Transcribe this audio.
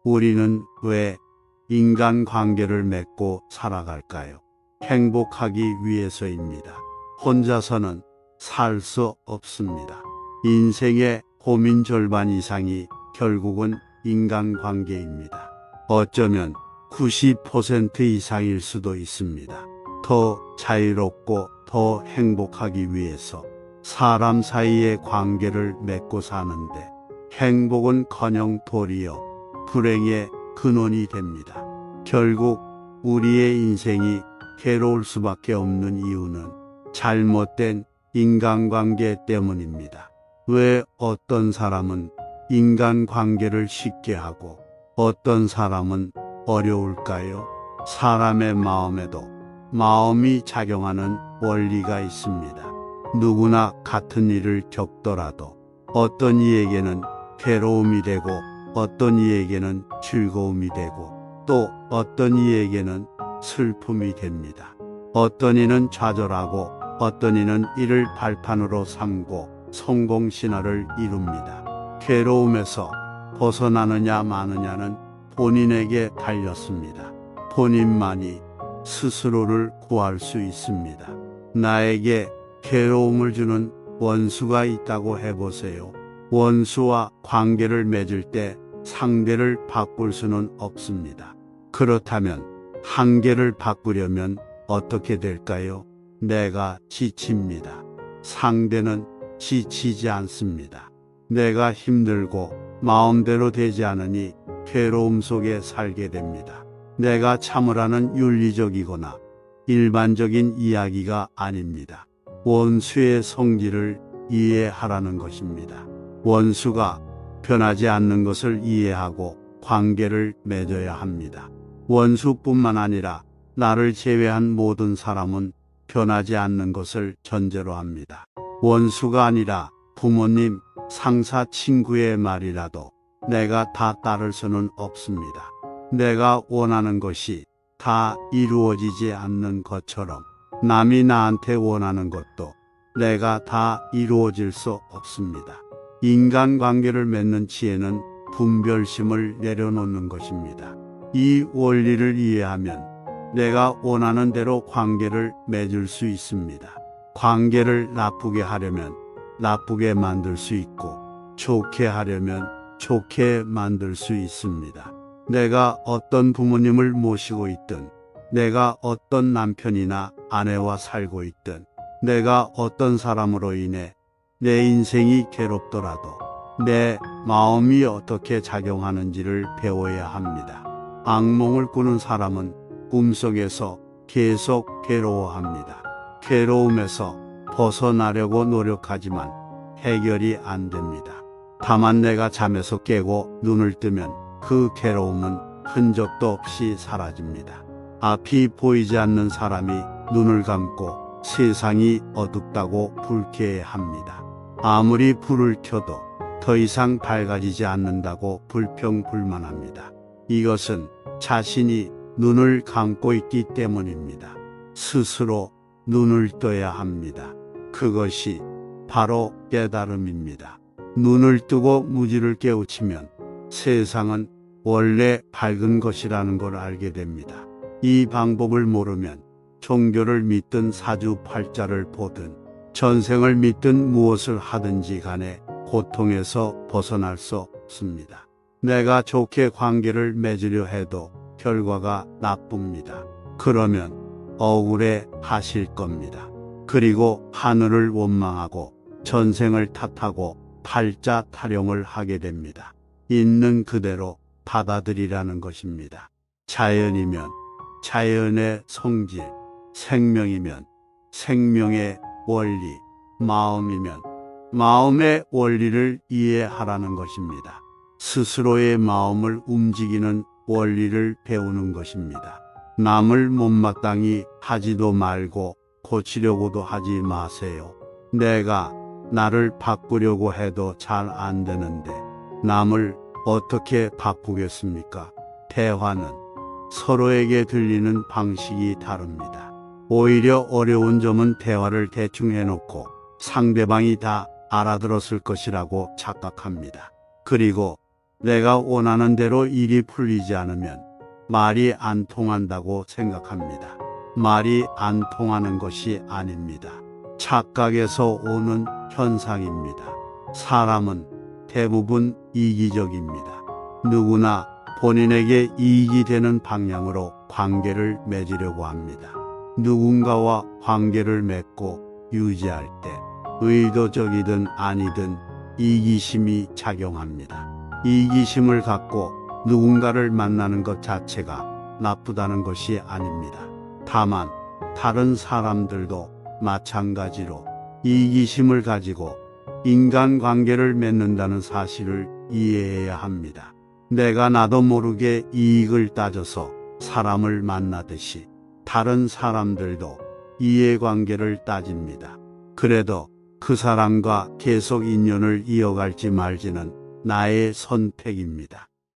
우리는 왜 인간관계를 맺고 살아갈까요? 행복하기 위해서입니다. 혼자서는 살 수 없습니다. 인생의 고민 절반 이상이 결국은 인간관계입니다. 어쩌면 90% 이상일 수도 있습니다. 더 자유롭고 더 행복하기 위해서 사람 사이의 관계를 맺고 사는데 행복은커녕 도리어 불행의 근원이 됩니다. 결국 우리의 인생이 괴로울 수밖에 없는 이유는 잘못된 인간관계 때문입니다. 왜 어떤 사람은 인간관계를 쉽게 하고 어떤 사람은 어려울까요? 사람의 마음에도 마음이 작용하는 원리가 있습니다. 누구나 같은 일을 겪더라도 어떤 이에게는 괴로움이 되고 어떤 이에게는 즐거움이 되고 또 어떤 이에게는 슬픔이 됩니다. 어떤 이는 좌절하고 어떤 이는 이를 발판으로 삼고 성공 신화를 이룹니다. 괴로움에서 벗어나느냐 마느냐는 본인에게 달렸습니다. 본인만이 스스로를 구할 수 있습니다. 나에게 괴로움을 주는 원수가 있다고 해보세요. 원수와 관계를 맺을 때 상대를 바꿀 수는 없습니다. 그렇다면 관계를 바꾸려면 어떻게 될까요? 내가 지칩니다. 상대는 지치지 않습니다. 내가 힘들고 마음대로 되지 않으니 괴로움 속에 살게 됩니다. 내가 참으라는 윤리적이거나 일반적인 이야기가 아닙니다. 원수의 성질을 이해하라는 것입니다. 원수가 변하지 않는 것을 이해하고 관계를 맺어야 합니다. 원수뿐만 아니라 나를 제외한 모든 사람은 변하지 않는 것을 전제로 합니다. 원수가 아니라 부모님, 상사, 친구의 말이라도 내가 다 따를 수는 없습니다. 내가 원하는 것이 다 이루어지지 않는 것처럼 남이 나한테 원하는 것도 내가 다 이루어질 수 없습니다. 인간관계를 맺는 지혜는 분별심을 내려놓는 것입니다. 이 원리를 이해하면 내가 원하는 대로 관계를 맺을 수 있습니다. 관계를 나쁘게 하려면 나쁘게 만들 수 있고 좋게 하려면 좋게 만들 수 있습니다. 내가 어떤 부모님을 모시고 있든 내가 어떤 남편이나 아내와 살고 있든 내가 어떤 사람으로 인해 내 인생이 괴롭더라도 내 마음이 어떻게 작용하는지를 배워야 합니다. 악몽을 꾸는 사람은 꿈속에서 계속 괴로워합니다. 괴로움에서 벗어나려고 노력하지만 해결이 안 됩니다. 다만 내가 잠에서 깨고 눈을 뜨면 그 괴로움은 흔적도 없이 사라집니다. 앞이 보이지 않는 사람이 눈을 감고 세상이 어둡다고 불쾌해합니다. 아무리 불을 켜도 더 이상 밝아지지 않는다고 불평불만합니다. 이것은 자신이 눈을 감고 있기 때문입니다. 스스로 눈을 떠야 합니다. 그것이 바로 깨달음입니다. 눈을 뜨고 무지를 깨우치면 세상은 원래 밝은 것이라는 걸 알게 됩니다. 이 방법을 모르면 종교를 믿든 사주팔자를 보든 전생을 믿든 무엇을 하든지 간에 고통에서 벗어날 수 없습니다. 내가 좋게 관계를 맺으려 해도 결과가 나쁩니다. 그러면 억울해 하실 겁니다. 그리고 하늘을 원망하고 전생을 탓하고 팔자 타령을 하게 됩니다. 있는 그대로 받아들이라는 것입니다. 자연이면 자연의 성질, 생명이면 생명의 원리, 마음이면 마음의 원리를 이해하라는 것입니다. 스스로의 마음을 움직이는 원리를 배우는 것입니다. 남을 못마땅히 하지도 말고 고치려고도 하지 마세요. 내가 나를 바꾸려고 해도 잘 안 되는데 남을 어떻게 바꾸겠습니까? 대화는 서로에게 들리는 방식이 다릅니다. 오히려 어려운 점은 대화를 대충 해놓고 상대방이 다 알아들었을 것이라고 착각합니다. 그리고 내가 원하는 대로 일이 풀리지 않으면 말이 안 통한다고 생각합니다. 말이 안 통하는 것이 아닙니다. 착각에서 오는 현상입니다. 사람은 대부분 이기적입니다. 누구나 본인에게 이익이 되는 방향으로 관계를 맺으려고 합니다. 누군가와 관계를 맺고 유지할 때 의도적이든 아니든 이기심이 작용합니다. 이기심을 갖고 누군가를 만나는 것 자체가 나쁘다는 것이 아닙니다. 다만 다른 사람들도 마찬가지로 이기심을 가지고 인간관계를 맺는다는 사실을 이해해야 합니다. 내가 나도 모르게 이익을 따져서 사람을 만나듯이 다른 사람들도 이해관계를 따집니다. 그래도 그 사람과 계속 인연을 이어갈지 말지는 나의 선택입니다.